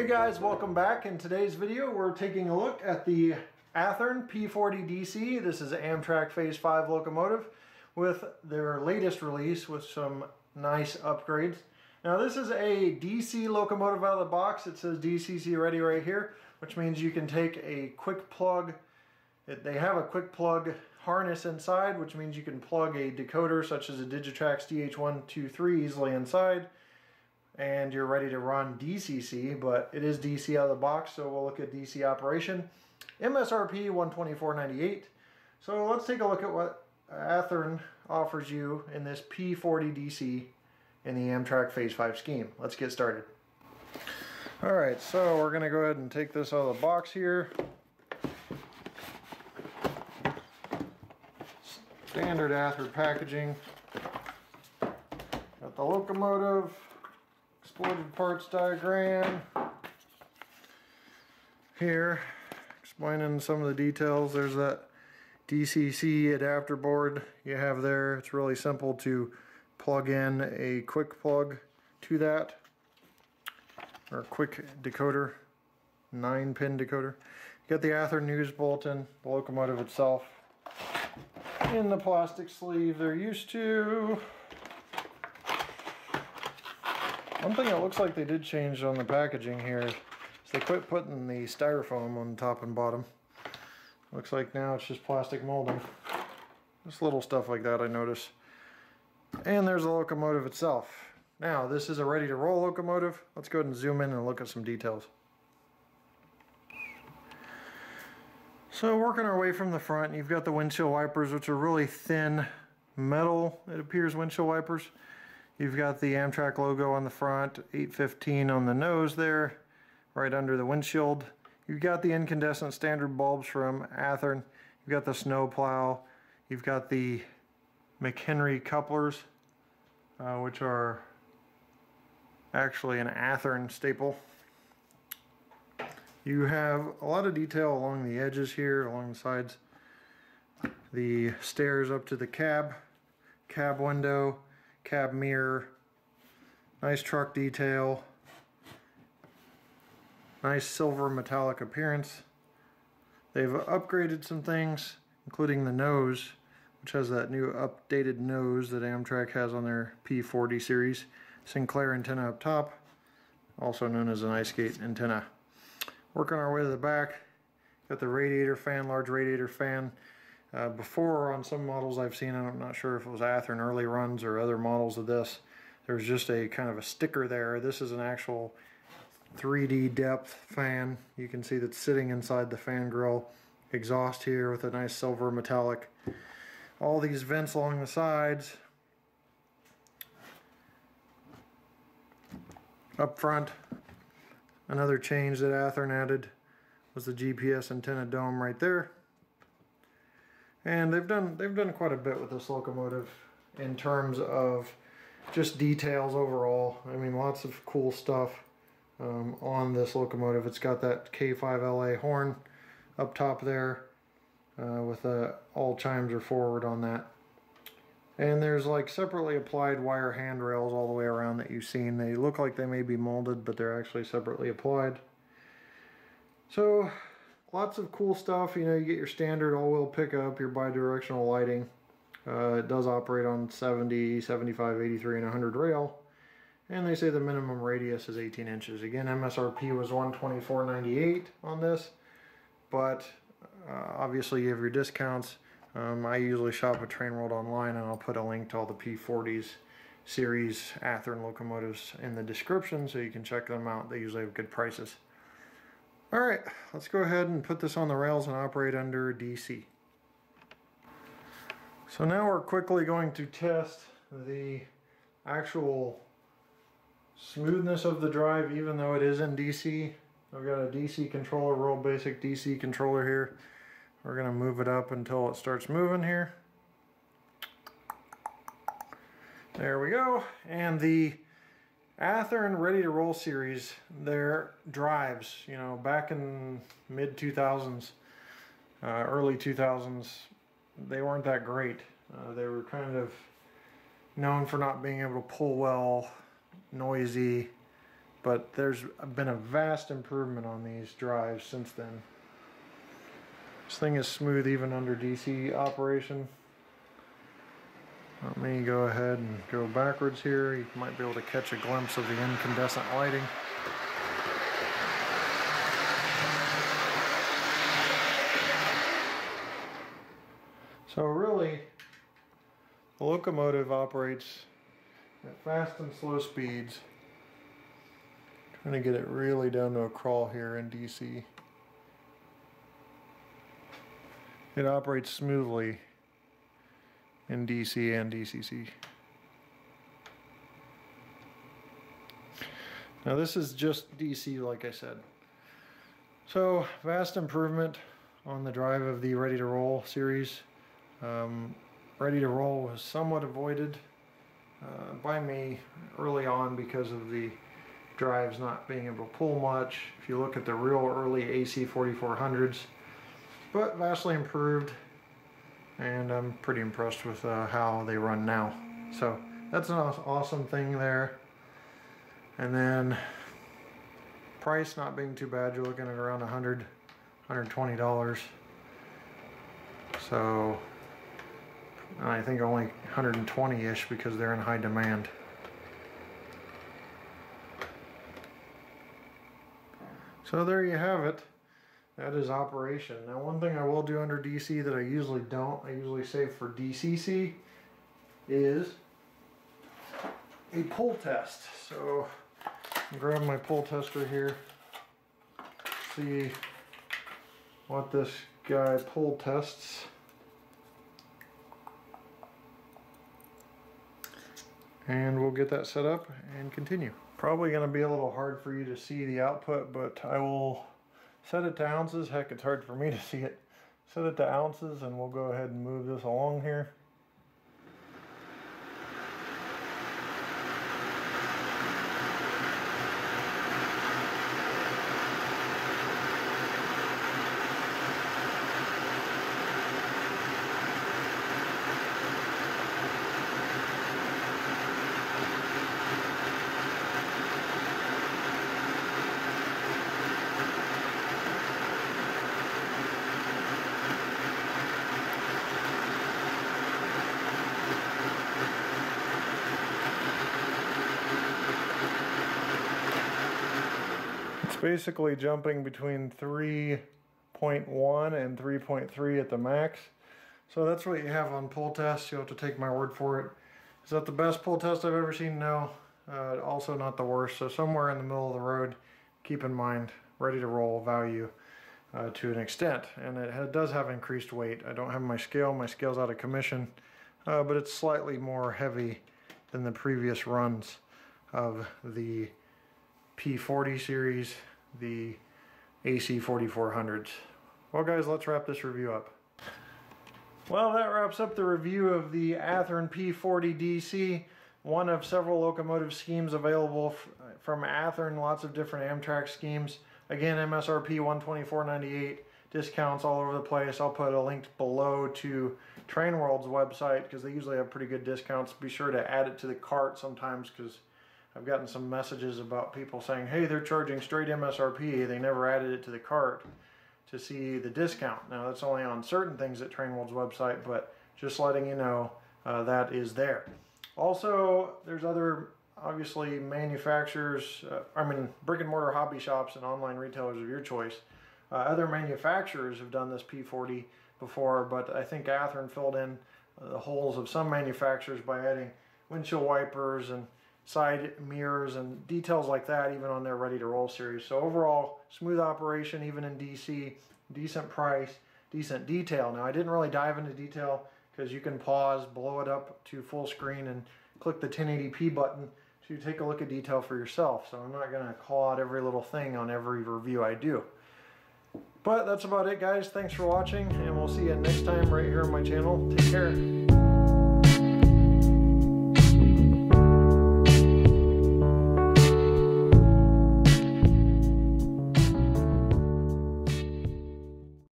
Hey guys, welcome back. In today's video we're taking a look at the Athearn P40DC. This is an Amtrak Phase 5 locomotive with their latest release with some nice upgrades. Now this is a DC locomotive out of the box. It says DCC ready right here, which means you can take a quick plug. They have a quick plug harness inside, which means you can plug a decoder such as a Digitrax DH123 easily inside, and you're ready to run DCC, but it is DC out of the box, so we'll look at DC operation. MSRP $124.98. So let's take a look at what Athearn offers you in this P40DC in the Amtrak Phase 5 scheme. Let's get started. Alright, so we're going to go ahead and take this out of the box here. Standard Athearn packaging. Got the locomotive, exploded parts diagram here, explaining some of the details. There's that DCC adapter board you have there. It's really simple to plug in a quick plug to that, or a quick decoder, 9-pin decoder. You got the Athearn news bulletin, the locomotive itself in the plastic sleeve they're used to. One thing it looks like they did change on the packaging here is they quit putting the styrofoam on top and bottom. Looks like now it's just plastic molding. Just little stuff like that I notice. And there's the locomotive itself. Now this is a ready to roll locomotive. Let's go ahead and zoom in and look at some details. So working our way from the front, you've got the windshield wipers, which are really thin metal, it appears, windshield wipers. You've got the Amtrak logo on the front, 815 on the nose there, right under the windshield. You've got the incandescent standard bulbs from Athearn. You've got the snow plow. You've got the McHenry couplers, which are actually an Athearn staple. You have a lot of detail along the edges here, along the sides. The stairs up to the cab window, cab mirror, nice truck detail, nice silver metallic appearance. They've upgraded some things, including the nose, which has that new updated nose that Amtrak has on their P40 series. Sinclair antenna up top, also known as an ice skate antenna. Working our way to the back, got the radiator fan, large radiator fan. Before on some models I've seen, I'm not sure if it was Athearn early runs or other models of this, there's just a kind of a sticker there. This is an actual 3D depth fan. You can see that's sitting inside the fan grill. Exhaust here with a nice silver metallic. All these vents along the sides. Up front, another change that Athearn added was the GPS antenna dome right there. And they've done quite a bit with this locomotive in terms of just details overall. I mean, lots of cool stuff on this locomotive. It's got that K5LA horn up top there with all chimes are forward on that. And there's like separately applied wire handrails all the way around that you've seen. They look like they may be molded, but they're actually separately applied. So lots of cool stuff. You know, you get your standard all-wheel pickup, your bi-directional lighting. It does operate on 70, 75, 83, and 100 rail. And they say the minimum radius is 18 inches. Again, MSRP was $124.98 on this, but obviously you have your discounts. I usually shop at Train World online, and I'll put a link to all the P40s series Athearn locomotives in the description so you can check them out. They usually have good prices. Alright, let's go ahead and put this on the rails and operate under DC. So now we're quickly going to test the actual smoothness of the drive, even though it is in DC. I've got a DC controller, real basic DC controller here. We're going to move it up until it starts moving here. There we go. And the Athearn Ready to Roll series, their drives, you know, back in mid 2000s, early 2000s, they weren't that great. They were kind of known for not being able to pull well, noisy, but there's been a vast improvement on these drives since then. This thing is smooth even under DC operation. Let me go ahead and go backwards here. You might be able to catch a glimpse of the incandescent lighting. So really, the locomotive operates at fast and slow speeds. Trying to get it really down to a crawl here in DC. It operates smoothly in DC and DCC. Now this is just DC, like I said. So vast improvement on the drive of the Ready to Roll series. Ready to Roll was somewhat avoided by me early on because of the drives not being able to pull much. If you look at the real early AC 4400s, but vastly improved, and I'm pretty impressed with how they run now. So that's an awesome thing there. And then price not being too bad, you're looking at around $120. So I think only 120-ish because they're in high demand. So there you have it. That is operation. Now one thing I will do under DC that I usually don't, I usually save for DCC, is a pull test. So I'll grab my pull tester here, see what this guy pull tests. And we'll get that set up and continue. Probably going to be a little hard for you to see the output, but I will set it to ounces. Heck, it's hard for me to see it. Set it to ounces and we'll go ahead and move this along here. Basically jumping between 3.1 and 3.3 at the max. So that's what you have on pull tests. You'll have to take my word for it. Is that the best pull test I've ever seen? No. Also not the worst. So somewhere in the middle of the road. Keep in mind, Ready to Roll value to an extent. And it does have increased weight. I don't have my scale. My scale's out of commission. But it's slightly more heavy than the previous runs of the P40 series, the AC 4400s. Well guys, let's wrap this review up. Well, that wraps up the review of the Athearn P40DC, one of several locomotive schemes available from Athearn, lots of different Amtrak schemes. Again, MSRP $124.98, discounts all over the place. I'll put a link below to Train World's website because they usually have pretty good discounts. Be sure to add it to the cart sometimes because I've gotten some messages about people saying, hey, they're charging straight MSRP. They never added it to the cart to see the discount. Now, that's only on certain things at Train World's website, but just letting you know that is there. Also, there's other, obviously, manufacturers, brick and mortar hobby shops and online retailers of your choice. Other manufacturers have done this P40 before, but I think Athearn filled in the holes of some manufacturers by adding windshield wipers and side mirrors and details like that, even on their Ready to Roll series. So overall, smooth operation even in DC, decent price, decent detail. Now I didn't really dive into detail because you can pause, blow it up to full screen and click the 1080p button to take a look at detail for yourself. So I'm not going to call out every little thing on every review I do. But that's about it guys. Thanks for watching and we'll see you next time right here on my channel. Take care.